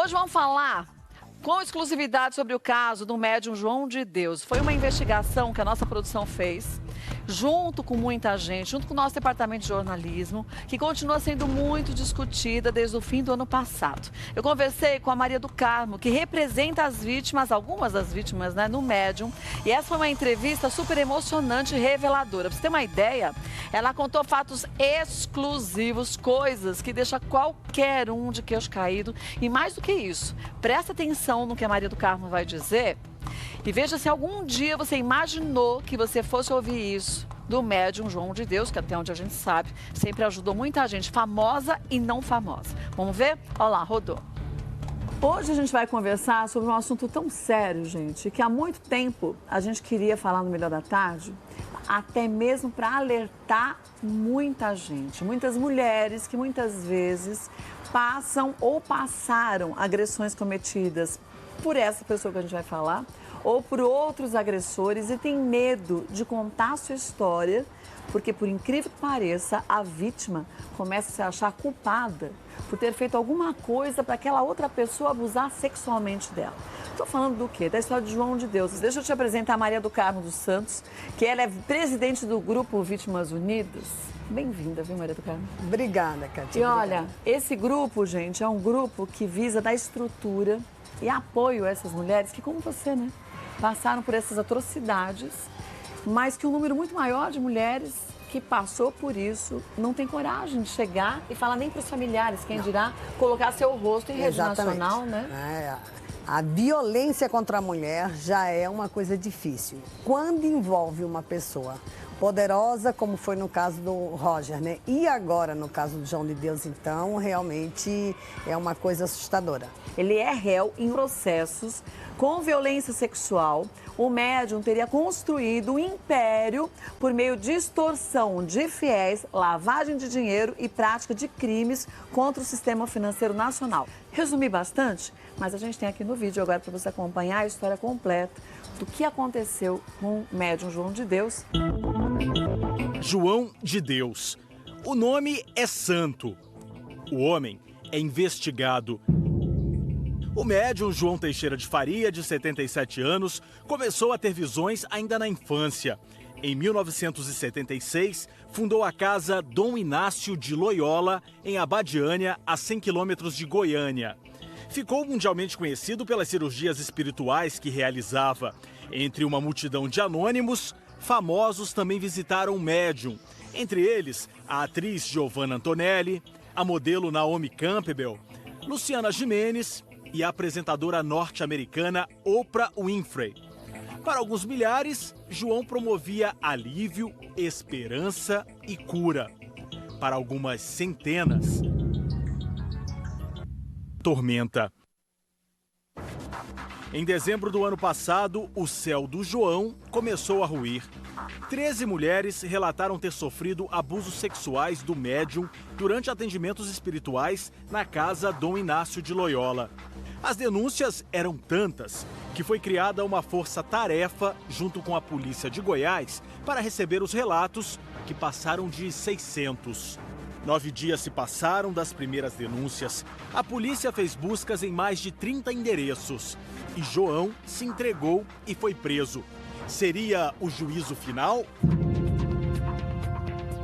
hoje vamos falar com exclusividade sobre o caso do médium João de Deus. Foi uma investigação que a nossa produção fez, junto com muita gente, junto com o nosso departamento de jornalismo, que continua sendo muito discutida desde o fim do ano passado. Eu conversei com a Maria do Carmo, que representa as vítimas, algumas das vítimas, né, no médium. E essa foi uma entrevista super emocionante e reveladora. Pra você ter uma ideia, ela contou fatos exclusivos, coisas que deixam qualquer um de queixo caído. E mais do que isso, presta atenção no que a Maria do Carmo vai dizer e veja se algum dia você imaginou que você fosse ouvir isso do médium João de Deus, que até onde a gente sabe, sempre ajudou muita gente, famosa e não famosa. Vamos ver? Olha lá, rodou. Hoje a gente vai conversar sobre um assunto tão sério, gente, que há muito tempo a gente queria falar no Melhor da Tarde, até mesmo para alertar muita gente, muitas mulheres que muitas vezes passam ou passaram agressões cometidas por essa pessoa que a gente vai falar, ou por outros agressores e tem medo de contar a sua história, porque, por incrível que pareça, a vítima começa a se achar culpada por ter feito alguma coisa para aquela outra pessoa abusar sexualmente dela. Estou falando do quê? Da história de João de Deus. Deixa eu te apresentar a Maria do Carmo dos Santos, que ela é presidente do grupo Vítimas Unidas. Bem-vinda, viu, Maria do Carmo? Obrigada, Cátia. E olha, esse grupo, gente, é um grupo que visa dar estrutura e apoio a essas mulheres que, como você, né, passaram por essas atrocidades, mas que um número muito maior de mulheres que passou por isso não tem coragem de chegar e falar nem para os familiares, quem dirá colocar seu rosto em rede nacional, né? A violência contra a mulher já é uma coisa difícil. Quando envolve uma pessoa poderosa, como foi no caso do Roger, né? E agora, no caso do João de Deus, então, realmente é uma coisa assustadora. Ele é réu em processos com violência sexual. O médium teria construído um império por meio de extorsão de fiéis, lavagem de dinheiro e prática de crimes contra o sistema financeiro nacional. Resumi bastante, mas a gente tem aqui no vídeo agora para você acompanhar a história completa do que aconteceu com o médium João de Deus. João de Deus. O nome é santo. O homem é investigado. O médium João Teixeira de Faria, de 77 anos, começou a ter visões ainda na infância. Em 1976, fundou a casa Dom Inácio de Loyola, em Abadiânia, a 100 quilômetros de Goiânia. Ficou mundialmente conhecido pelas cirurgias espirituais que realizava. Entre uma multidão de anônimos, famosos também visitaram o médium. Entre eles, a atriz Giovanna Antonelli, a modelo Naomi Campbell, Luciana Gimenez e a apresentadora norte-americana Oprah Winfrey. Para alguns milhares, João promovia alívio, esperança e cura. Para algumas centenas, tormenta. Em dezembro do ano passado, o céu do João começou a ruir. 13 mulheres relataram ter sofrido abusos sexuais do médium durante atendimentos espirituais na casa Dom Inácio de Loyola. As denúncias eram tantas que foi criada uma força-tarefa junto com a polícia de Goiás para receber os relatos, que passaram de 600. 9 dias se passaram das primeiras denúncias. A polícia fez buscas em mais de 30 endereços. E João se entregou e foi preso. Seria o juízo final?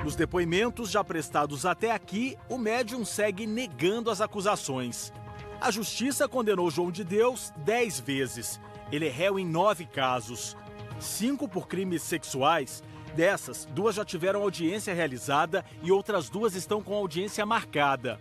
Nos depoimentos já prestados até aqui, o médium segue negando as acusações. A justiça condenou João de Deus 10 vezes. Ele é réu em 9 casos. 5 por crimes sexuais. Dessas, 2 já tiveram audiência realizada e outras 2 estão com audiência marcada.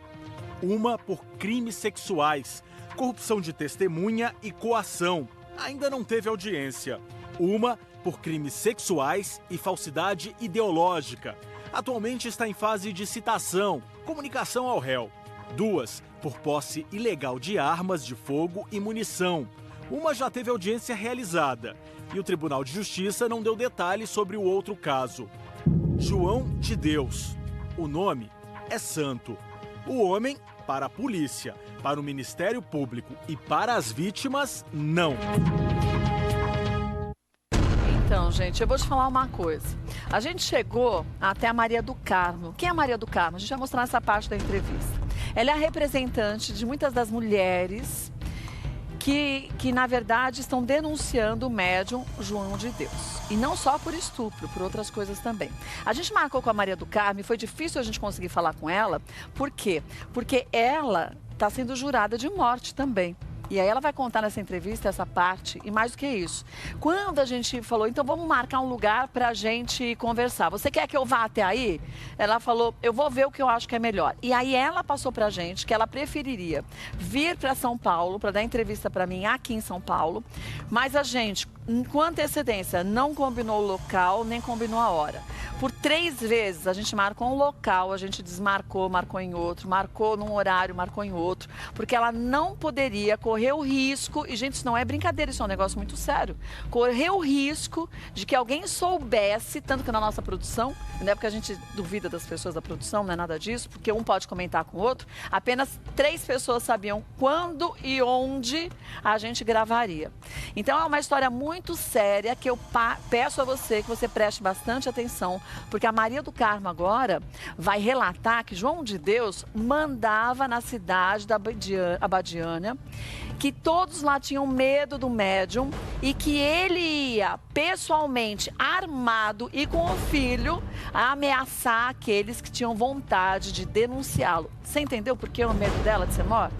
Uma por crimes sexuais, corrupção de testemunha e coação. Ainda não teve audiência. Uma por crimes sexuais e falsidade ideológica. Atualmente está em fase de citação, comunicação ao réu. 2 por posse ilegal de armas de fogo e munição. Uma já teve audiência realizada. E o Tribunal de Justiça não deu detalhes sobre o outro caso. João de Deus. O nome é santo. O homem, para a polícia, para o Ministério Público e para as vítimas, não. Então, gente, eu vou te falar uma coisa. A gente chegou até a Maria do Carmo. Quem é a Maria do Carmo? A gente vai mostrar nessa parte da entrevista. Ela é a representante de muitas das mulheres que na verdade, estão denunciando o médium João de Deus. E não só por estupro, por outras coisas também. A gente marcou com a Maria do Carmo e foi difícil a gente conseguir falar com ela. Por quê? Porque ela está sendo jurada de morte também. E aí ela vai contar nessa entrevista essa parte, e mais do que isso. Quando a gente falou, então vamos marcar um lugar pra gente conversar. Você quer que eu vá até aí? Ela falou, eu vou ver o que eu acho que é melhor. E aí ela passou pra gente que ela preferiria vir pra São Paulo, pra dar entrevista pra mim aqui em São Paulo. Mas a gente, com antecedência, não combinou o local, nem combinou a hora. Por 3 vezes a gente marcou um local, a gente desmarcou, marcou em outro, marcou num horário, marcou em outro, porque ela não poderia correr o risco, e gente, isso não é brincadeira, isso é um negócio muito sério, correr o risco de que alguém soubesse, tanto que na nossa produção, não é porque a gente duvida das pessoas da produção, não é nada disso, porque um pode comentar com o outro, apenas 3 pessoas sabiam quando e onde a gente gravaria. Então é uma história muito séria que eu peço a você que você preste bastante atenção, porque a Maria do Carmo agora vai relatar que João de Deus mandava na cidade da Abadiânia, que todos lá tinham medo do médium e que ele ia pessoalmente armado e com o filho a ameaçar aqueles que tinham vontade de denunciá-lo. Você entendeu por que o medo dela de ser morta?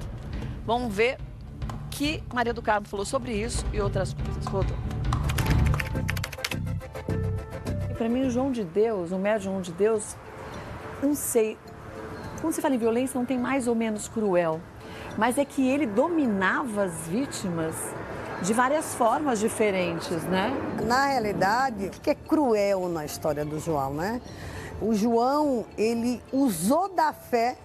Vamos ver o que Maria do Carmo falou sobre isso e outras coisas. Rodou. Para mim, o João de Deus, o médium de Deus, não sei, quando você fala em violência, não tem mais ou menos cruel, mas é que ele dominava as vítimas de várias formas diferentes, né? Na realidade, o que é cruel na história do João, né? O João, ele usou da fé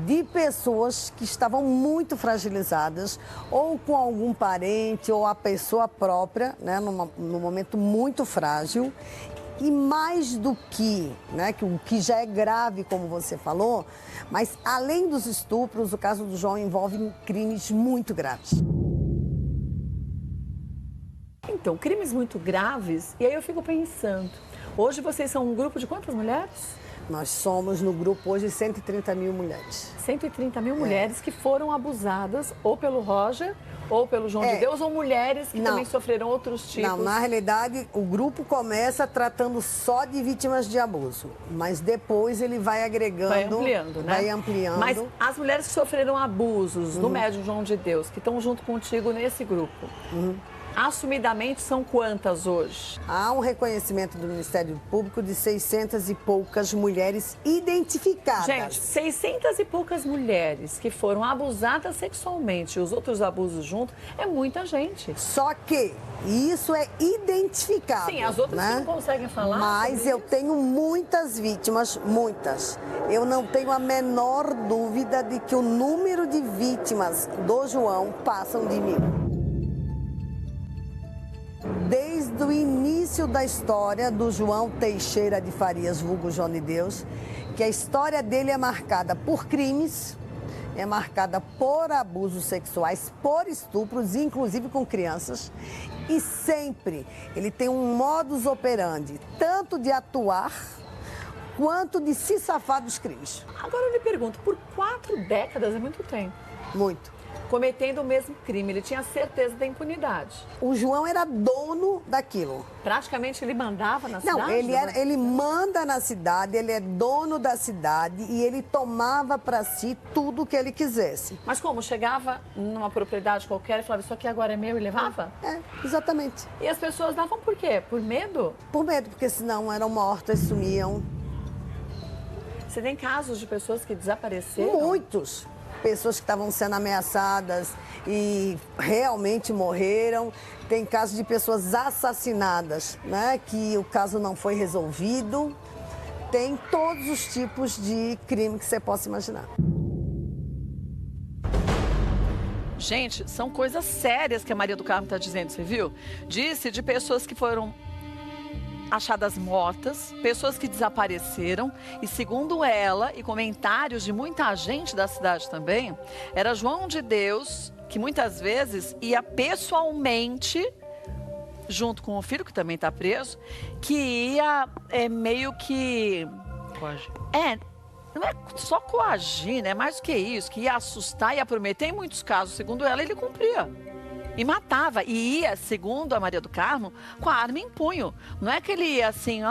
de pessoas que estavam muito fragilizadas, ou com algum parente, ou a pessoa própria, né, num momento muito frágil. E mais do que, né, o que já é grave, como você falou, mas além dos estupros, o caso do João envolve crimes muito graves. Então, crimes muito graves, e aí eu fico pensando, hoje vocês são um grupo de quantas mulheres? Nós somos no grupo hoje 130 mil mulheres. 130 mil mulheres que foram abusadas ou pelo Roger, ou pelo João de Deus, ou mulheres que também sofreram outros tipos. Não, na realidade, o grupo começa tratando só de vítimas de abuso, mas depois ele vai agregando... Vai ampliando, né? Vai ampliando. Mas as mulheres que sofreram abusos do médium João de Deus, que estão junto contigo nesse grupo, assumidamente são quantas hoje? Há um reconhecimento do Ministério Público de 600 e poucas mulheres identificadas. Gente, 600 e poucas mulheres que foram abusadas sexualmente e os outros abusos juntos, é muita gente. Só que isso é identificado. Sim, as outras né? que não conseguem falar. Mas eu tenho muitas vítimas, muitas. Eu não tenho a menor dúvida de que o número de vítimas do João passam de 1000. Desde o início da história do João Teixeira de Farias, vulgo João de Deus, que a história dele é marcada por crimes, é marcada por abusos sexuais, por estupros, inclusive com crianças, e sempre ele tem um modus operandi, tanto de atuar quanto de se safar dos crimes. Agora eu lhe pergunto, por 4 décadas é muito tempo. Muito. Cometendo o mesmo crime, ele tinha certeza da impunidade. O João era dono daquilo. Praticamente ele mandava na cidade? Não, ele manda na cidade, ele é dono da cidade e ele tomava para si tudo o que ele quisesse. Mas como? Chegava numa propriedade qualquer e falava, isso aqui agora é meu e levava? É, exatamente. E as pessoas davam por quê? Por medo? Por medo, porque senão eram mortas, sumiam. Você tem casos de pessoas que desapareceram? Muitos. Pessoas que estavam sendo ameaçadas e realmente morreram. Tem casos de pessoas assassinadas, né? Que o caso não foi resolvido. Tem todos os tipos de crime que você possa imaginar. Gente, são coisas sérias que a Maria do Carmo está dizendo, você viu? Disse de pessoas que foram achadas mortas, pessoas que desapareceram e, segundo ela, e comentários de muita gente da cidade também, era João de Deus que muitas vezes ia pessoalmente, junto com o filho, que também está preso, que ia meio que... não é só coagir, né? Mais do que isso, que ia assustar, ia prometer. Em muitos casos, segundo ela, ele cumpria. E matava. E ia, segundo a Maria do Carmo, com a arma em punho. Não é que ele ia assim,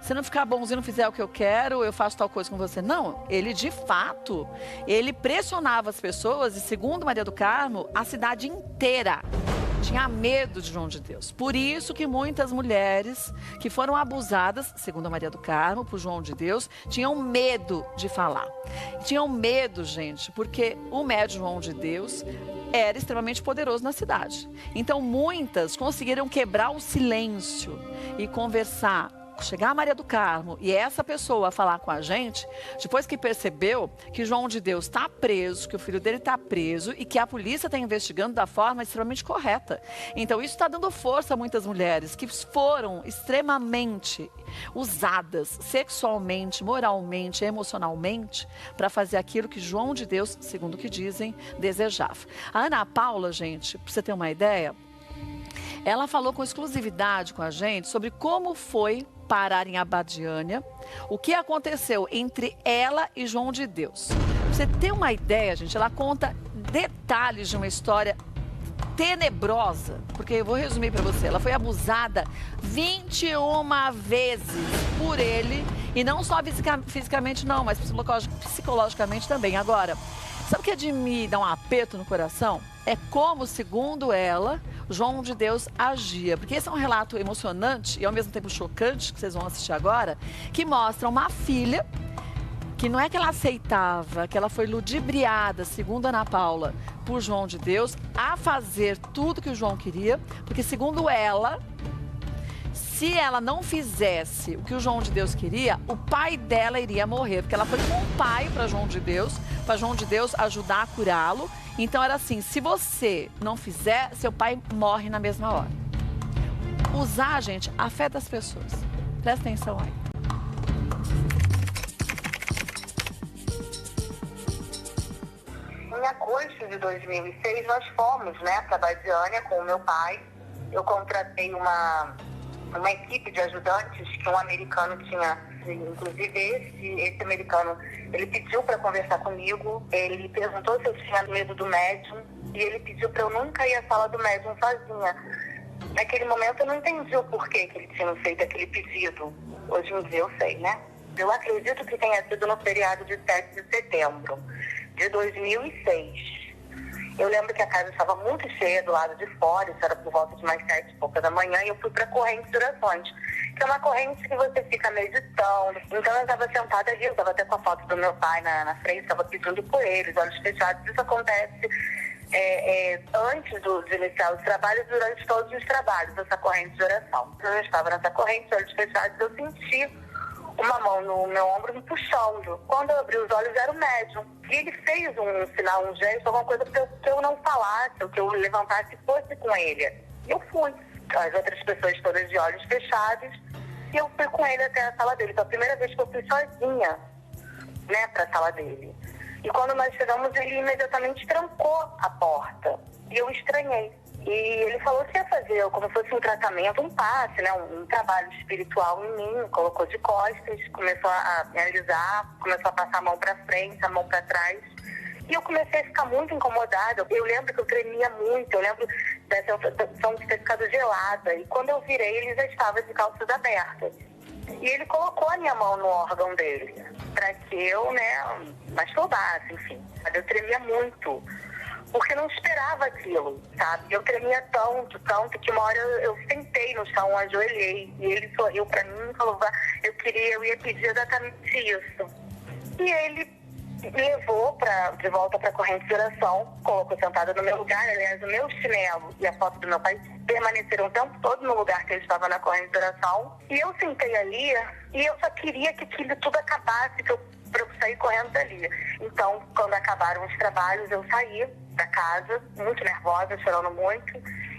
se não ficar bonzinho, não fizer o que eu quero, eu faço tal coisa com você. Não, ele de fato, ele pressionava as pessoas e, segundo Maria do Carmo, a cidade inteira tinha medo de João de Deus. Por isso que muitas mulheres que foram abusadas, segundo a Maria do Carmo, por João de Deus, tinham medo de falar. Tinham medo, gente, porque o médium João de Deus era extremamente poderoso na cidade. Então, muitas conseguiram quebrar o silêncio e conversar. Chegar a Maria do Carmo e essa pessoa falar com a gente, depois que percebeu que João de Deus está preso, que o filho dele está preso e que a polícia está investigando da forma extremamente correta. Então isso está dando força a muitas mulheres que foram extremamente usadas sexualmente, moralmente, emocionalmente para fazer aquilo que João de Deus, segundo o que dizem, desejava. A Ana Paula, gente, para você ter uma ideia, ela falou com exclusividade com a gente sobre como foi parar em Abadiânia, o que aconteceu entre ela e João de Deus. Pra você ter uma ideia, gente, ela conta detalhes de uma história tenebrosa, porque eu vou resumir para você. Ela foi abusada 21 vezes por ele, e não só fisicamente não, mas psicologicamente também. Agora, sabe o que é de me dar um aperto no coração? É como, segundo ela, João de Deus agia. Porque esse é um relato emocionante e ao mesmo tempo chocante, que vocês vão assistir agora, que mostra uma filha que não é que ela aceitava, que ela foi ludibriada, segundo Ana Paula, por João de Deus, a fazer tudo que o João queria, porque segundo ela, se ela não fizesse o que o João de Deus queria, o pai dela iria morrer, porque ela foi com o pai para João de Deus ajudar a curá-lo. Então era assim, se você não fizer, seu pai morre na mesma hora. Usar, gente, a fé das pessoas. Presta atenção aí. Em agosto de 2006, nós fomos, para Abadiânia com o meu pai. Eu contratei uma equipe de ajudantes que um americano tinha. Inclusive, esse americano, ele pediu para conversar comigo, ele perguntou se eu tinha medo do médium e ele pediu para eu nunca ir à sala do médium sozinha. Naquele momento eu não entendi o porquê que ele tinha feito aquele pedido. Hoje em dia eu sei, né? Eu acredito que tenha sido no feriado de 7 de setembro de 2006. Eu lembro que a casa estava muito cheia do lado de fora, isso era por volta de mais 7 e pouca da manhã, e eu fui para a corrente de orações, que é uma corrente que você fica meditando. Então eu estava sentada ali, eu estava até com a foto do meu pai na frente, estava pedindo por ele, os olhos fechados. Isso acontece antes de iniciar os trabalhos, durante todos os trabalhos, essa corrente de oração. Eu estava nessa corrente, olhos fechados, eu senti uma mão no meu ombro me puxando. Quando eu abri os olhos, era o médium. E ele fez um sinal, um gesto, alguma coisa que eu não falasse, ou que eu levantasse e fosse com ele. E eu fui. As outras pessoas todas de olhos fechados. E eu fui com ele até a sala dele. Foi a primeira vez que eu fui sozinha, para a sala dele. E quando nós chegamos, ele imediatamente trancou a porta. E eu estranhei. E ele falou que ia fazer como se fosse um tratamento, um passe, um trabalho espiritual em mim. Colocou de costas, começou a me alisar, começou a passar a mão para frente, a mão para trás. E eu comecei a ficar muito incomodada. Eu lembro que eu tremia muito, eu lembro da sensação de ter ficado gelada. E quando eu virei, ele já estava de calças abertas. E ele colocou a minha mão no órgão dele, para que eu, masturbasse, enfim. Eu tremia muito, porque não esperava aquilo, sabe? Eu tremia tanto, que uma hora eu sentei no chão, ajoelhei, e ele sorriu pra mim e falou, eu ia pedir exatamente isso. E ele me levou de volta pra corrente de oração, colocou sentada no meu lugar. Aliás, o meu chinelo e a foto do meu pai permaneceram o tempo todo no lugar que ele estava na corrente de oração. E eu sentei ali e eu só queria que aquilo tudo acabasse, pra eu sair correndo dali. Então, quando acabaram os trabalhos, eu saí da casa, muito nervosa, chorando muito.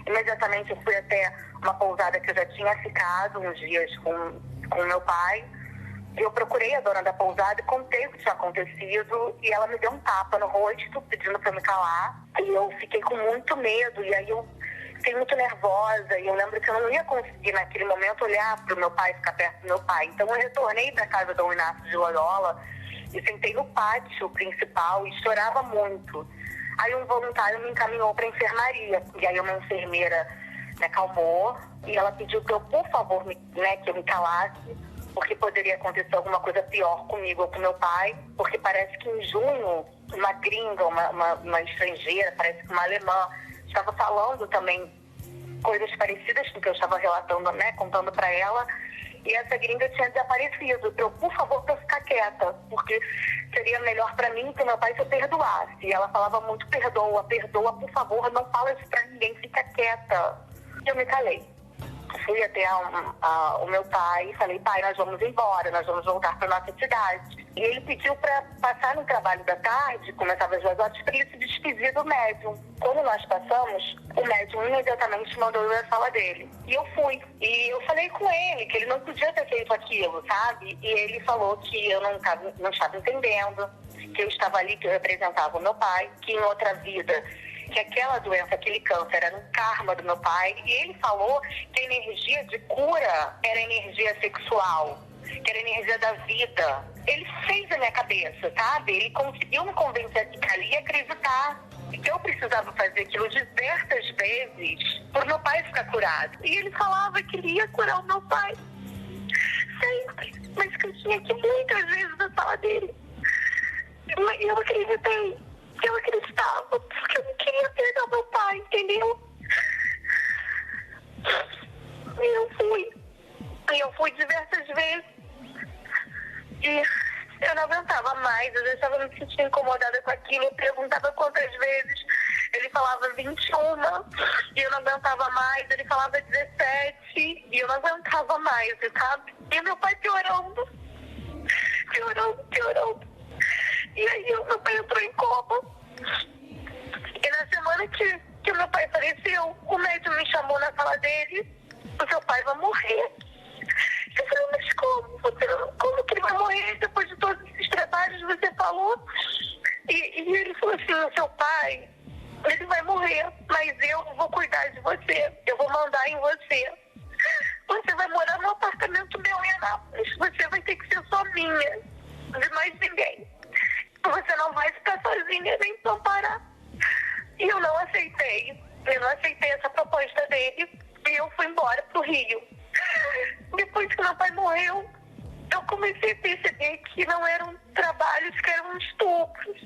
Imediatamente eu fui até uma pousada que eu já tinha ficado uns dias com o meu pai. Eu procurei a dona da pousada e contei o que tinha acontecido, e ela me deu um tapa no rosto, pedindo para eu me calar. E eu fiquei com muito medo, e aí eu fiquei muito nervosa, e eu lembro que eu não ia conseguir naquele momento olhar para o meu pai, ficar perto do meu pai. Então eu retornei para a casa do Dom Inácio de Loyola e sentei no pátio principal e chorava muito. Aí um voluntário me encaminhou para a enfermaria. E aí uma enfermeira me acalmou e ela pediu que eu, por favor, que eu me calasse, porque poderia acontecer alguma coisa pior comigo ou com meu pai, porque parece que em junho uma gringa, uma estrangeira, parece que uma alemã, estava falando também coisas parecidas com o que eu estava relatando, né, contando para ela, e essa gringa tinha desaparecido. Eu, por favor, para eu ficar quieta, porque seria melhor para mim que meu pai se eu perdoasse. E ela falava muito, perdoa, por favor, não fala isso para ninguém, fica quieta. E eu me calei. Fui até o meu pai e falei, pai, nós vamos embora, nós vamos voltar para nossa cidade. E ele pediu para passar no trabalho da tarde, começava às 2 horas, para ele se despedir do médium. Quando nós passamos, o médium imediatamente mandou eu na sala dele. E eu fui. E eu falei com ele que ele não podia ter feito aquilo, sabe? E ele falou que eu não estava entendendo, que eu estava ali, que eu representava o meu pai, que em outra vida, que aquela doença, aquele câncer era um karma do meu pai. E ele falou que a energia de cura era energia sexual, que era energia da vida. Ele fez a minha cabeça, sabe? Ele conseguiu me convencer a ficar ali e acreditar que eu precisava fazer aquilo diversas vezes para o meu pai ficar curado. E ele falava que ele ia curar o meu pai sempre, mas que eu tinha que ir muitas vezes na sala dele. E eu acreditei. Eu acreditava, porque eu não queria perder meu pai, entendeu? E eu fui. E eu fui diversas vezes. E eu não aguentava mais, eu já estava me sentindo incomodada com aquilo. Eu perguntava quantas vezes. Ele falava 21, e eu não aguentava mais. Ele falava 17, e eu não aguentava mais, sabe? E meu pai piorando. E aí meu pai entrou em coma. E na semana que meu pai faleceu, o médico me chamou na sala dele. O seu pai vai morrer. Eu falei, mas como que ele vai morrer depois de todos esses trabalhos que você falou? E ele falou assim, o seu pai, ele vai morrer, mas eu vou cuidar de você. Eu vou mandar em você. Você vai morar no apartamento meu em Anápolis. Você vai ter que ser só minha, de mais ninguém. Você não vai ficar sozinha nem desamparar. E eu não aceitei. Eu não aceitei essa proposta dele. E eu fui embora pro Rio. Depois que meu pai morreu, eu comecei a perceber que não eram trabalhos, que eram estupros.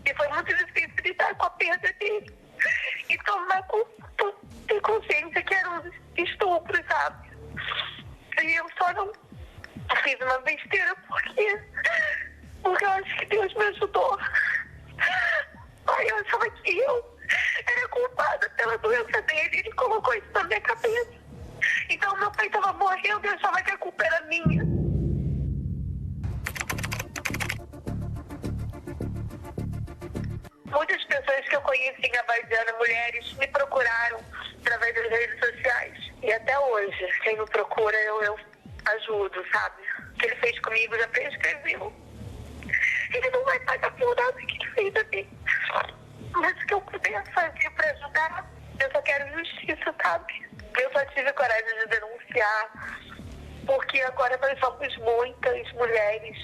E foi muito difícil lidar com a perda dele. E ter consciência que eram estupros, sabe? E eu só não fiz uma besteira porque eu acho que Deus me ajudou. Ai, eu achava que eu era culpada pela doença dele. Ele colocou isso na minha cabeça. Então meu pai estava morrendo e eu achava que a culpa era minha. Muitas pessoas que eu conheci em Abadiânia, mulheres, me procuraram através das redes sociais. E até hoje, quem me procura, eu ajudo, sabe? O que ele fez comigo já prescreveu. Ele não vai pagar por nada que ele fez a mim. Mas o que eu puder fazer para ajudar, eu só quero justiça, sabe? Eu só tive coragem de denunciar, porque agora nós somos muitas mulheres.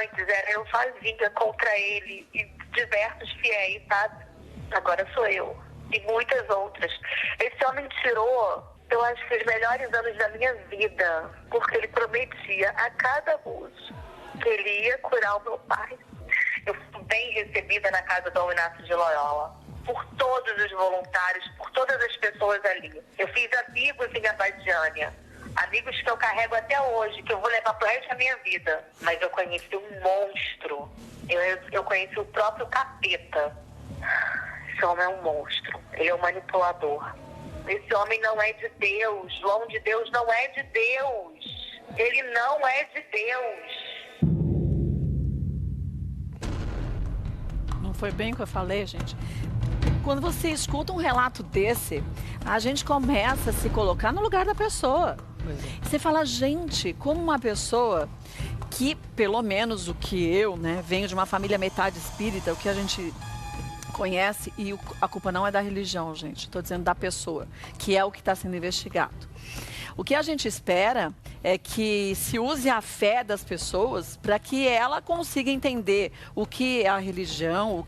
Antes era eu sozinha contra ele e diversos fiéis, sabe? Agora sou eu e muitas outras. Esse homem tirou, eu acho que os melhores anos da minha vida, porque ele prometia a cada abuso que ele ia curar o meu pai. Eu fui bem recebida na casa do Inácio de Loyola, por todos os voluntários, por todas as pessoas ali. Eu fiz amigos em Abadiânia, amigos que eu carrego até hoje, que eu vou levar pro resto da minha vida. Mas eu conheci um monstro, eu conheci o próprio capeta. Esse homem é um monstro, ele é um manipulador. Esse homem não é de Deus, João de Deus não é de Deus. Ele não é de Deus. Foi bem o que eu falei, gente. Quando você escuta um relato desse, a gente começa a se colocar no lugar da pessoa. Você fala, gente, como uma pessoa que, pelo menos o que eu, né, venho de uma família metade espírita, o que a gente conhece, e a culpa não é da religião, gente. Estou dizendo da pessoa, que é o que está sendo investigado. O que a gente espera é que se use a fé das pessoas para que ela consiga entender o que é a religião,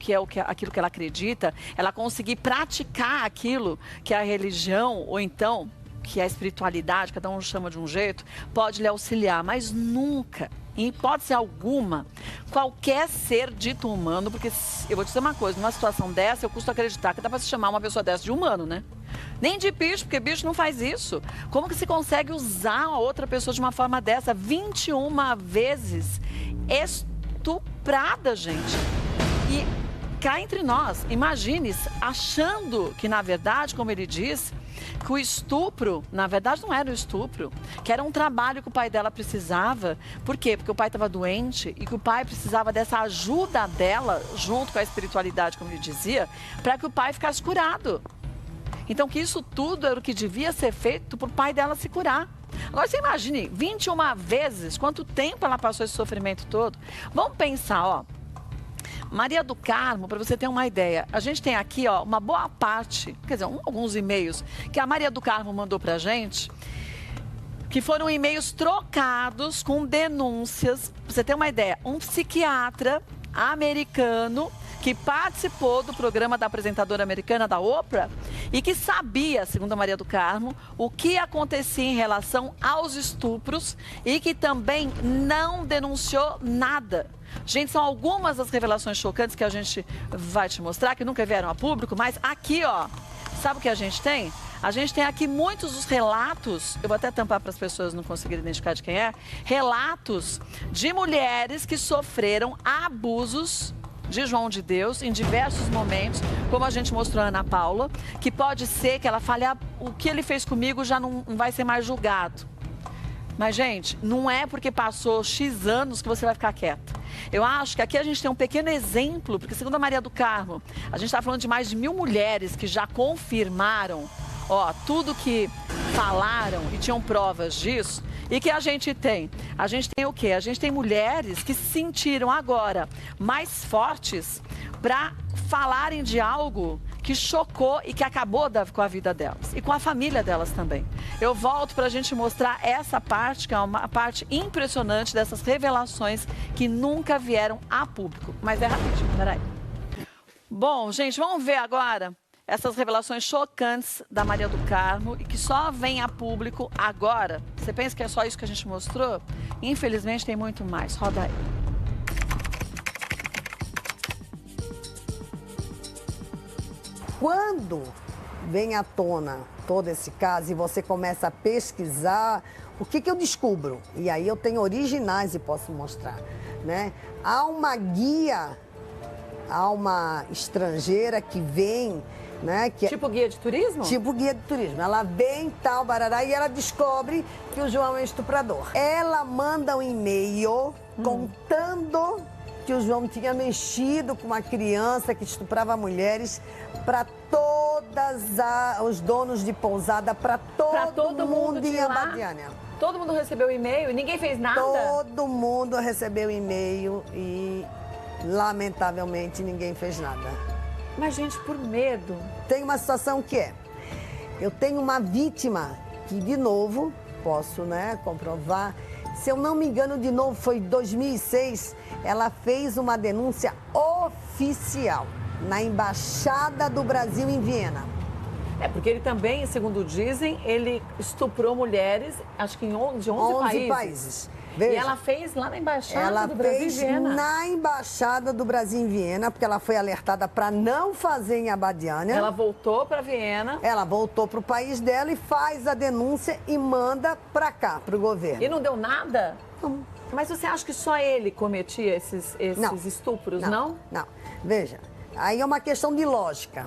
aquilo que ela acredita, ela conseguir praticar aquilo que a religião, ou então que a espiritualidade, cada um chama de um jeito, pode lhe auxiliar, mas nunca, em hipótese alguma, qualquer ser dito humano, porque eu vou te dizer uma coisa, numa situação dessa, eu custo acreditar que dá para se chamar uma pessoa dessa de humano, né? Nem de bicho, porque bicho não faz isso. Como que se consegue usar a outra pessoa de uma forma dessa? 21 vezes estuprada, gente. E cá entre nós, imagine achando que, na verdade, como ele diz, que o estupro, na verdade, não era o estupro, que era um trabalho que o pai dela precisava. Por quê? Porque o pai estava doente e que o pai precisava dessa ajuda dela, junto com a espiritualidade, como ele dizia, para que o pai ficasse curado. Então, que isso tudo era o que devia ser feito para o pai dela se curar. Agora, você imagine, 21 vezes, quanto tempo ela passou esse sofrimento todo? Vamos pensar, ó. Maria do Carmo, para você ter uma ideia, a gente tem aqui, ó, uma boa parte, quer dizer, alguns e-mails que a Maria do Carmo mandou para a gente, que foram e-mails trocados com denúncias. Para você ter uma ideia, um psiquiatra americano que participou do programa da apresentadora americana, da Oprah, e que sabia, segundo a Maria do Carmo, o que acontecia em relação aos estupros e que também não denunciou nada. Gente, são algumas das revelações chocantes que a gente vai te mostrar, que nunca vieram a público, mas aqui, ó, sabe o que a gente tem? A gente tem aqui muitos dos relatos, eu vou até tampar para as pessoas não conseguirem identificar de quem é, relatos de mulheres que sofreram abusos de João de Deus em diversos momentos, como a gente mostrou a Ana Paula, que pode ser que ela fale, o que ele fez comigo já não vai ser mais julgado. Mas, gente, não é porque passou X anos que você vai ficar quieta. Eu acho que aqui a gente tem um pequeno exemplo, porque segundo a Maria do Carmo, a gente está falando de mais de 1000 mulheres que já confirmaram, ó, tudo que falaram e tinham provas disso. E que a gente tem? A gente tem o quê? A gente tem mulheres que se sentiram agora mais fortes para falarem de algo que chocou e que acabou com a vida delas. E com a família delas também. Eu volto para a gente mostrar essa parte, que é uma parte impressionante dessas revelações que nunca vieram a público. Mas é rapidinho, peraí. Bom, gente, vamos ver agora essas revelações chocantes da Maria do Carmo e que só vem a público agora. Você pensa que é só isso que a gente mostrou? Infelizmente tem muito mais. Roda aí. Quando vem à tona todo esse caso e você começa a pesquisar, o que eu descubro? E aí eu tenho originais e posso mostrar, né? Há uma guia, há uma estrangeira que vem, né? Que tipo guia de turismo? Tipo guia de turismo. Ela vem, tal, barará, e ela descobre que o João é estuprador. Ela manda um e-mail contando que o João tinha mexido com uma criança que estuprava mulheres para todos os donos de pousada, para todo mundo em Abadiânia. Todo mundo recebeu e-mail e ninguém fez nada? Todo mundo recebeu e-mail e, lamentavelmente, ninguém fez nada. Mas, gente, por medo. Tem uma situação que eu tenho uma vítima que, de novo, posso, né, comprovar, se eu não me engano, de novo, foi em 2006, ela fez uma denúncia oficial na Embaixada do Brasil em Viena. É, porque ele também, segundo dizem, ele estuprou mulheres, acho que de 11 países. Veja, e ela fez lá na Embaixada do Brasil em Viena. Ela fez na Embaixada do Brasil em Viena, porque ela foi alertada para não fazer em Abadiânia. Ela voltou para Viena. Ela voltou para o país dela e faz a denúncia e manda para cá, para o governo. E não deu nada? Não. Mas você acha que só ele cometia esses estupros, não? Não. Veja, aí é uma questão de lógica.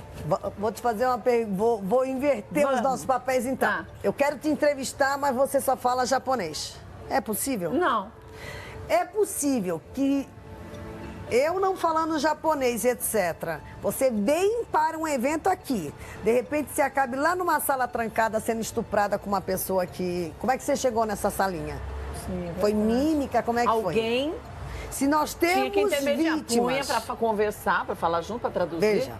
Vou te fazer uma pergunta, vou inverter os nossos papéis então. Tá. Eu quero te entrevistar, mas você só fala japonês. É possível? Não. É possível que eu não falando japonês, etc., você vem para um evento aqui, de repente você acabe lá numa sala trancada sendo estuprada com uma pessoa que... Como é que você chegou nessa salinha? Sim, foi mímica? Como é que alguém foi? Se nós temos tinha que intermediar, vítimas... punha para conversar, para falar junto, para traduzir. Veja,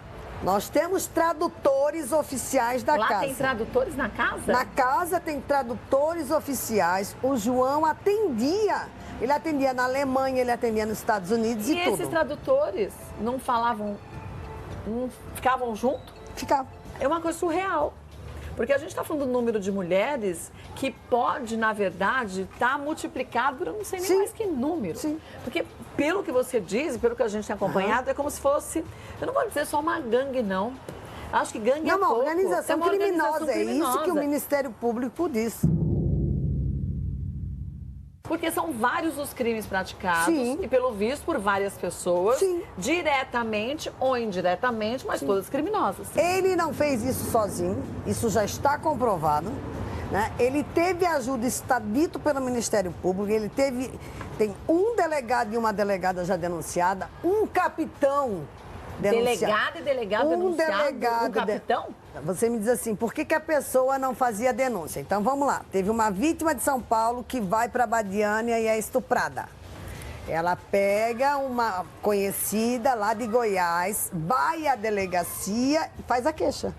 Nós temos tradutores oficiais da casa. Lá tem tradutores na casa? Na casa tem tradutores oficiais. O João atendia. Ele atendia na Alemanha, ele atendia nos Estados Unidos e tudo. E esses tradutores não falavam, não ficavam junto? Ficava. É uma coisa surreal. Porque a gente está falando do número de mulheres que pode, na verdade, estar multiplicado por eu não sei nem Sim. mais que número. Sim. Porque, pelo que você diz, pelo que a gente tem acompanhado, é como se fosse, eu não vou dizer só uma gangue, não. Acho que gangue é Não, uma pouco. organização É uma criminosa. organização É isso que o criminosa. Ministério Público diz. Porque são vários os crimes praticados Sim. e, pelo visto, por várias pessoas, Sim. diretamente ou indiretamente, mas todas criminosas. Ele não fez isso sozinho, isso já está comprovado. Né? Ele teve ajuda, isso está dito pelo Ministério Público, tem um delegado e uma delegada já denunciada, um capitão denunciado. Delegado e delegado denunciado, um capitão? Você me diz assim, por que a pessoa não fazia denúncia? Então vamos lá, teve uma vítima de São Paulo que vai para Abadiânia e é estuprada. Ela pega uma conhecida lá de Goiás, vai à delegacia e faz a queixa.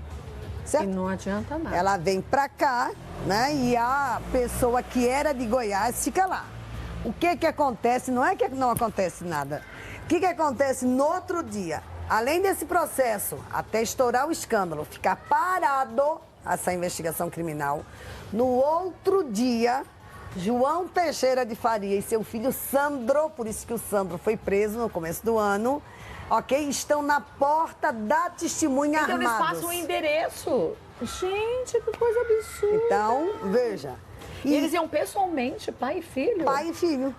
Certo? E não adianta nada. Ela vem pra cá, né? E a pessoa que era de Goiás fica lá. O que acontece? Não é que não acontece nada. O que acontece no outro dia? Além desse processo, até estourar o escândalo, ficar parado essa investigação criminal, no outro dia, João Teixeira de Faria e seu filho Sandro, por isso que o Sandro foi preso no começo do ano, ok? Estão na porta da testemunha então armados. eles passam o endereço. Gente, que coisa absurda. Então, veja. E eles iam pessoalmente, pai e filho? Pai e filho.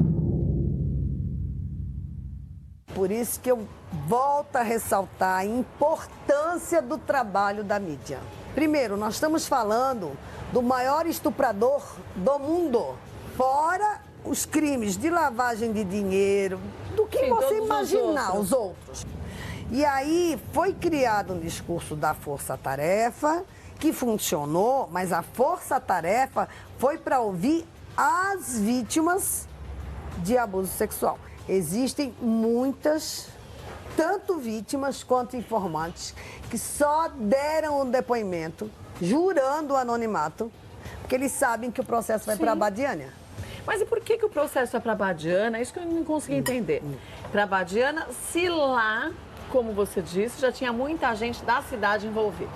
Por isso que eu volto a ressaltar a importância do trabalho da mídia. Primeiro, nós estamos falando do maior estuprador do mundo. Fora os crimes de lavagem de dinheiro, do que Sim, você todos imaginar, os outros. E aí foi criado um discurso da força-tarefa, que funcionou, mas a força-tarefa foi para ouvir as vítimas de abuso sexual. Existem muitas, tanto vítimas quanto informantes, que só deram um depoimento, jurando o anonimato, porque eles sabem que o processo vai para a Abadiânia. Mas e por que o processo é para Abadiânia? É isso que eu não consegui entender. Para Abadiânia, se lá, como você disse, já tinha muita gente da cidade envolvida.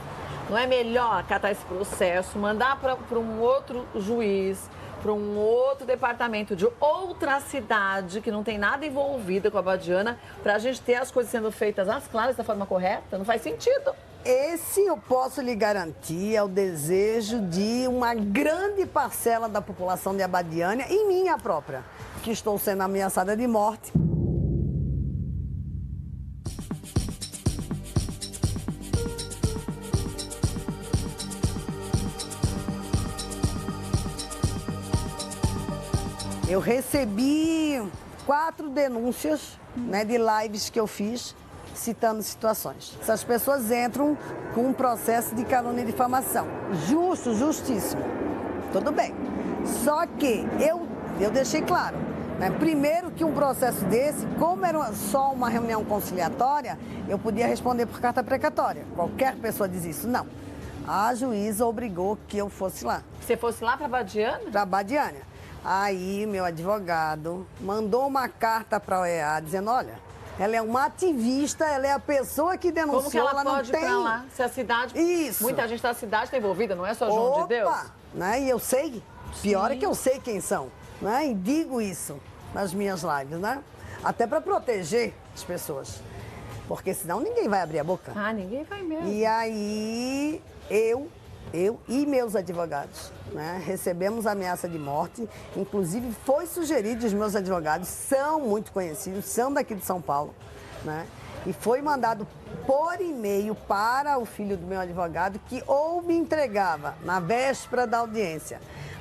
Não é melhor acatar esse processo, mandar para um outro juiz, para um outro departamento de outra cidade que não tem nada envolvida com a Abadiânia, para a gente ter as coisas sendo feitas às claras da forma correta? Não faz sentido. Esse eu posso lhe garantir é o desejo de uma grande parcela da população de Abadiânia e minha própria, que estou sendo ameaçada de morte. Eu recebi 4 denúncias, né, de lives que eu fiz, citando situações. Essas pessoas entram com um processo de calúnia e difamação. Justo, justíssimo. Tudo bem. Só que eu deixei claro, né, primeiro que um processo desse, como era só uma reunião conciliatória, eu podia responder por carta precatória. Qualquer pessoa diz isso. Não. A juíza obrigou que eu fosse lá. Você fosse lá para Abadiânia? Para Abadiânia. Aí, meu advogado mandou uma carta para a OEA dizendo, olha, ela é uma ativista, ela é a pessoa que denunciou, Como que ela pode não tem... ir para lá? Se a cidade... Isso. Muita gente da cidade está envolvida, não é só João de Deus? Né? E eu sei, pior Sim. é que eu sei quem são, né? E digo isso nas minhas lives, né? Até para proteger as pessoas, porque senão ninguém vai abrir a boca. Ah, ninguém vai mesmo. E aí, eu e meus advogados, né, recebemos ameaça de morte. Inclusive, foi sugerido, os meus advogados são muito conhecidos, são daqui de São Paulo, né? E foi mandado por e-mail para o filho do meu advogado, que ou me entregava na véspera da audiência,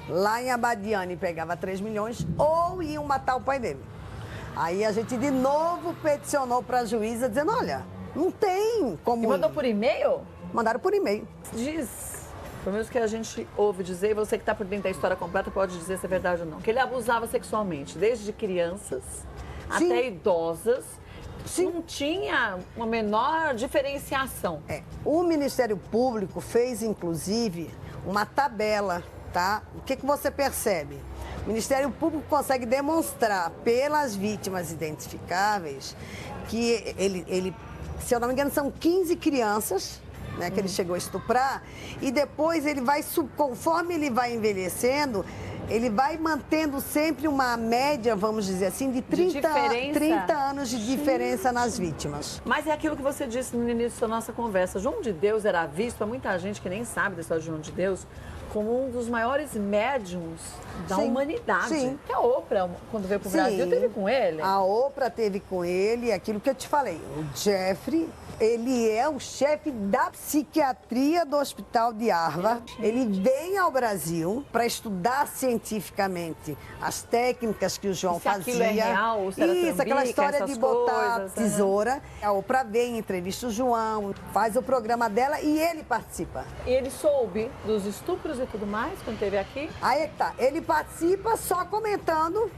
lá em Abadiânia, e pegava 3 milhões, ou iam matar o pai dele. Aí a gente de novo peticionou para a juíza, dizendo, olha, não tem como... E mandou por e-mail? Mandaram por e-mail. Diz, pelo menos que a gente ouve dizer, e você que está por dentro da história completa pode dizer se é verdade ou não, que ele abusava sexualmente, desde crianças Sim. até idosas, não tinha uma menor diferenciação. O Ministério Público fez, inclusive, uma tabela, tá? O que você percebe? O Ministério Público consegue demonstrar pelas vítimas identificáveis que ele, se eu não me engano, são 15 crianças, né, que ele chegou a estuprar, e depois ele vai, conforme ele vai envelhecendo, ele vai mantendo sempre uma média, vamos dizer assim, de 30 anos de diferença nas vítimas. Mas é aquilo que você disse no início da nossa conversa. João de Deus era visto, para muita gente que nem sabe da história de João de Deus, como um dos maiores médiums da humanidade. Sim. Que a Oprah, quando veio para o Brasil, teve com ele. A Oprah teve com ele, aquilo que eu te falei. O Jeffrey, ele é o chefe da psiquiatria do Hospital de Harvard. Ele vem ao Brasil para estudar cientificamente as técnicas que o João fazia. Aquilo é real, se era isso, aquela história de botar coisas, tesoura. A Oprah vem, entrevista o João, faz o programa dela e ele participa. E ele soube dos estupros e tudo mais quando esteve aqui? Aí é que tá. Ele participa só comentando,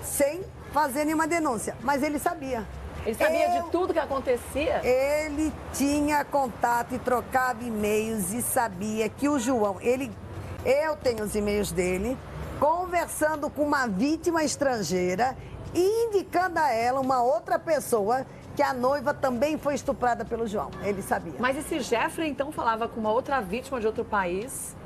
sem fazer nenhuma denúncia. Mas ele sabia. Ele sabia de tudo que acontecia? Ele tinha contato e trocava e-mails e sabia que o João, eu tenho os e-mails dele, conversando com uma vítima estrangeira e indicando a ela uma outra pessoa que a noiva também foi estuprada pelo João. Ele sabia. Mas esse Jeffrey, então, falava com uma outra vítima de outro país?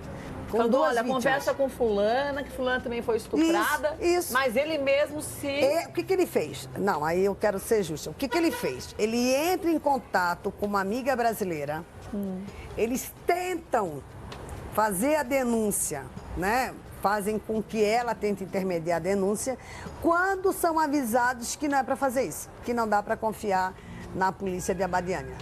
Com duas olha, vítimas. Conversa com fulana, que fulana também foi estuprada. Isso. Mas ele mesmo O que ele fez? Não, aí eu quero ser justa. O que ele fez? Ele entra em contato com uma amiga brasileira. Eles tentam fazer a denúncia, né? Fazem com que ela tente intermediar a denúncia, quando são avisados que não é para fazer isso, que não dá para confiar na polícia de Abadiânia.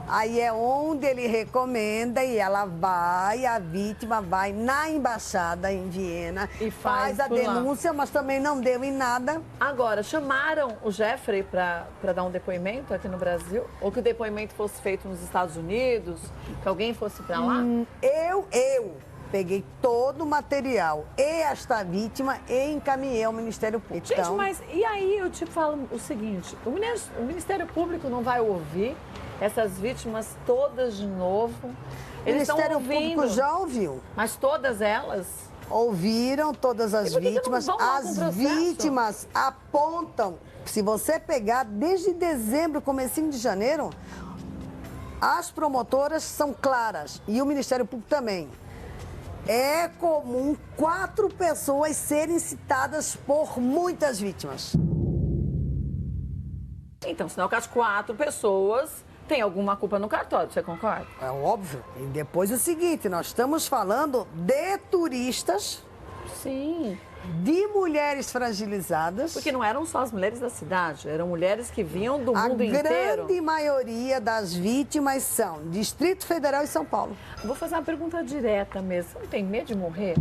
Aí é onde ele recomenda e ela vai, a vítima vai na embaixada em Viena e faz a denúncia, mas também não deu em nada. Agora, chamaram o Jeffrey para dar um depoimento aqui no Brasil? Ou que o depoimento fosse feito nos Estados Unidos? Que alguém fosse para lá? Eu peguei todo o material e esta vítima e encaminhei ao Ministério Público. Gente, mas e aí eu te falo o seguinte, o Ministério Público não vai ouvir essas vítimas todas de novo? Eles estão ouvindo. O Ministério Público já ouviu. Mas todas elas? Ouviram todas as vítimas. As vítimas apontam, se você pegar desde dezembro, comecinho de janeiro, as promotoras são claras e o Ministério Público também. É comum 4 pessoas serem citadas por muitas vítimas. Então, sinal que as 4 pessoas têm alguma culpa no cartório, você concorda? É óbvio. E depois o seguinte, nós estamos falando de turistas. Sim. De mulheres fragilizadas. Porque não eram só as mulheres da cidade, eram mulheres que vinham do mundo inteiro. A grande maioria das vítimas são Distrito Federal e São Paulo. Vou fazer uma pergunta direta mesmo. Você não tem medo de morrer?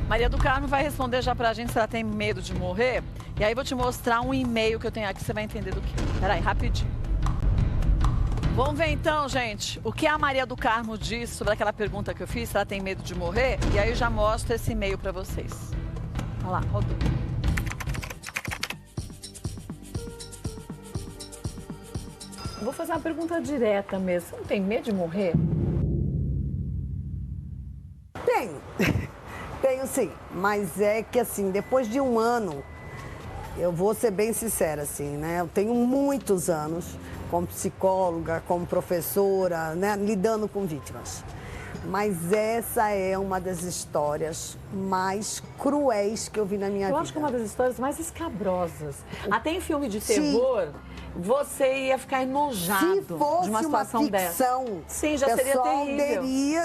Maria do Carmo vai responder já pra gente se ela tem medo de morrer. E aí vou te mostrar um e-mail que eu tenho aqui, você vai entender do que. Peraí, rapidinho. Vamos ver então, gente, o que a Maria do Carmo disse sobre aquela pergunta que eu fiz, se ela tem medo de morrer. E aí eu já mostro esse e-mail pra vocês. Olha lá, rodou. Vou fazer uma pergunta direta mesmo. Você não tem medo de morrer? Tenho. Tenho sim. Mas é que assim, depois de um ano, eu vou ser bem sincera assim, né? Eu tenho muitos anos como psicóloga, como professora, né? Lidando com vítimas. Mas essa é uma das histórias mais cruéis que eu vi na minha vida. Eu acho que é uma das histórias mais escabrosas. Até em filme de terror, você ia ficar enojado Se fosse de uma situação ficção, dessa. Sim, já seria terrível.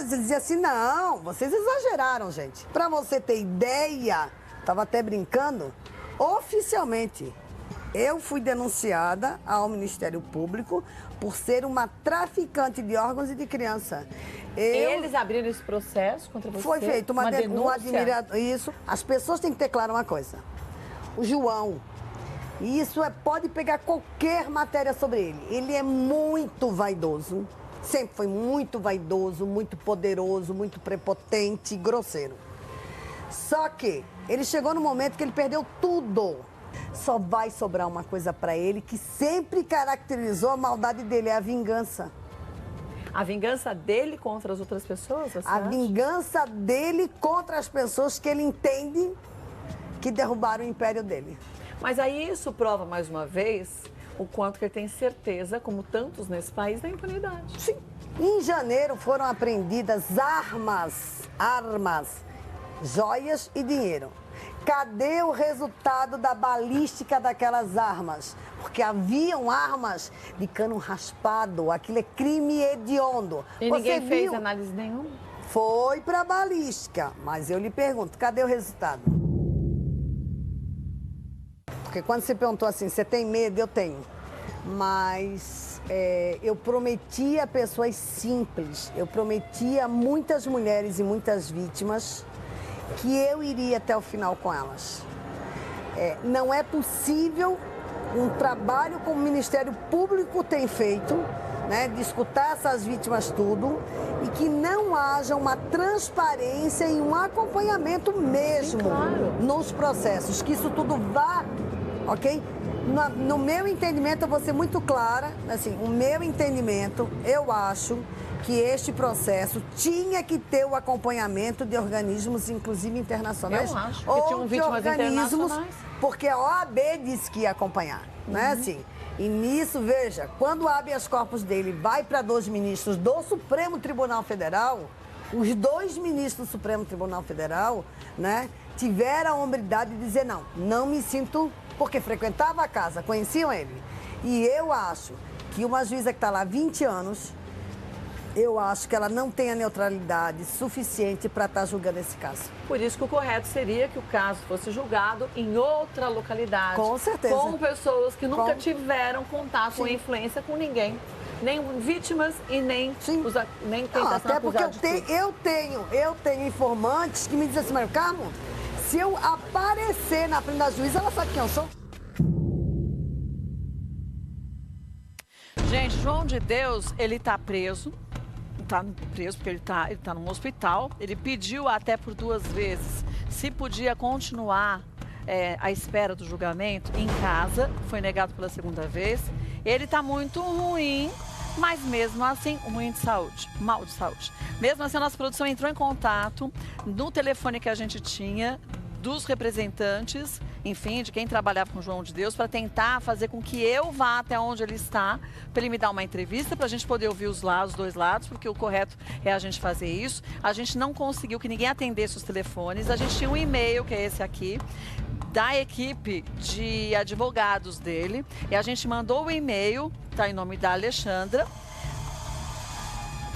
Dizia assim, não, vocês exageraram, gente. Pra você ter ideia, tava até brincando, oficialmente, eu fui denunciada ao Ministério Público por ser uma traficante de órgãos e de criança. Eles abriram esse processo contra você? Foi feito uma denúncia? Isso. As pessoas têm que ter claro uma coisa. O João, e isso pode pegar qualquer matéria sobre ele. Ele é muito vaidoso. Sempre foi muito vaidoso, muito poderoso, muito prepotente e grosseiro. Só que ele chegou no momento que ele perdeu tudo. Só vai sobrar uma coisa para ele que sempre caracterizou a maldade dele, é a vingança. A vingança dele contra as outras pessoas? Você A acha? vingança dele contra as pessoas que ele entende que derrubaram o império dele. Mas aí isso prova mais uma vez o quanto que ele tem certeza, como tantos nesse país, da impunidade. Sim. Em janeiro foram apreendidas armas, joias e dinheiro. Cadê o resultado da balística daquelas armas? Porque haviam armas de cano raspado, aquilo é crime hediondo. E Você ninguém fez viu? análise nenhuma? Foi para balística, mas eu lhe pergunto, cadê o resultado? Porque quando você perguntou assim, você tem medo? Eu tenho. Mas eu prometi a pessoas simples, eu prometi a muitas mulheres e muitas vítimas que eu iria até o final com elas. Não é possível um trabalho como o Ministério Público tem feito, né, de escutar essas vítimas tudo e que não haja uma transparência e um acompanhamento mesmo. Sim, claro. Nos processos, que isso tudo vá, ok? No meu entendimento, eu vou ser muito clara, assim, o meu entendimento, eu acho que este processo tinha que ter o acompanhamento de organismos, inclusive internacionais. Eu acho que ou tinham de vítimas organismos, internacionais. porque a OAB disse que ia acompanhar, não é assim? E nisso, veja, quando o habeas corpus dele vai para 2 ministros do Supremo Tribunal Federal, os 2 ministros do Supremo Tribunal Federal, né, tiveram a hombridade de dizer não me sinto, porque frequentava a casa, conheciam ele. E eu acho que uma juíza que está lá há 20 anos, eu acho que ela não tem a neutralidade suficiente para estar julgando esse caso. Por isso que o correto seria que o caso fosse julgado em outra localidade. Com certeza. Com pessoas que nunca tiveram contato ou Sim. influência com ninguém. Nem vítimas e nem, Sim. nem quem está sendo até porque acusado de tudo. eu tenho informantes que me dizem assim, Mário Carmo, se eu aparecer na frente da juíza, ela sabe quem eu sou. Gente, João de Deus, ele tá preso. Tá preso porque ele tá num hospital. Ele pediu até por 2 vezes se podia continuar à espera do julgamento em casa. Foi negado pela 2ª vez. Ele tá muito ruim, mas mesmo assim, ruim de saúde, mal de saúde. Mesmo assim, a nossa produção entrou em contato no telefone que a gente tinha dos representantes, enfim, de quem trabalhava com o João de Deus, para tentar fazer com que eu vá até onde ele está, para ele me dar uma entrevista, para a gente poder ouvir os 2 lados, porque o correto é a gente fazer isso. A gente não conseguiu que ninguém atendesse os telefones, a gente tinha um e-mail, que é esse aqui, da equipe de advogados dele, e a gente mandou o e-mail, tá em nome da Alexandra,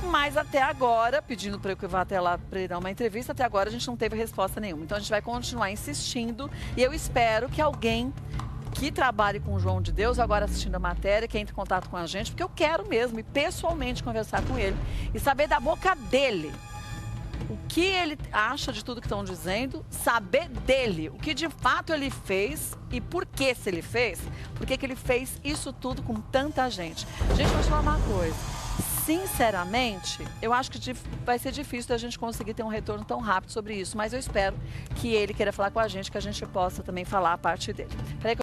mas até agora, pedindo para eu vá até lá para ele dar uma entrevista, até agora a gente não teve resposta nenhuma. Então a gente vai continuar insistindo e eu espero que alguém que trabalhe com o João de Deus, agora assistindo a matéria, que entre em contato com a gente, porque eu quero mesmo, e pessoalmente conversar com ele e saber da boca dele o que ele acha de tudo que estão dizendo, saber dele, o que de fato ele fez e por que se ele fez, por que ele fez isso tudo com tanta gente. Gente, vou te falar uma coisa. Sinceramente, eu acho que vai ser difícil da gente conseguir ter um retorno tão rápido sobre isso, mas eu espero que ele queira falar com a gente, que a gente possa também falar a parte dele. Peraí que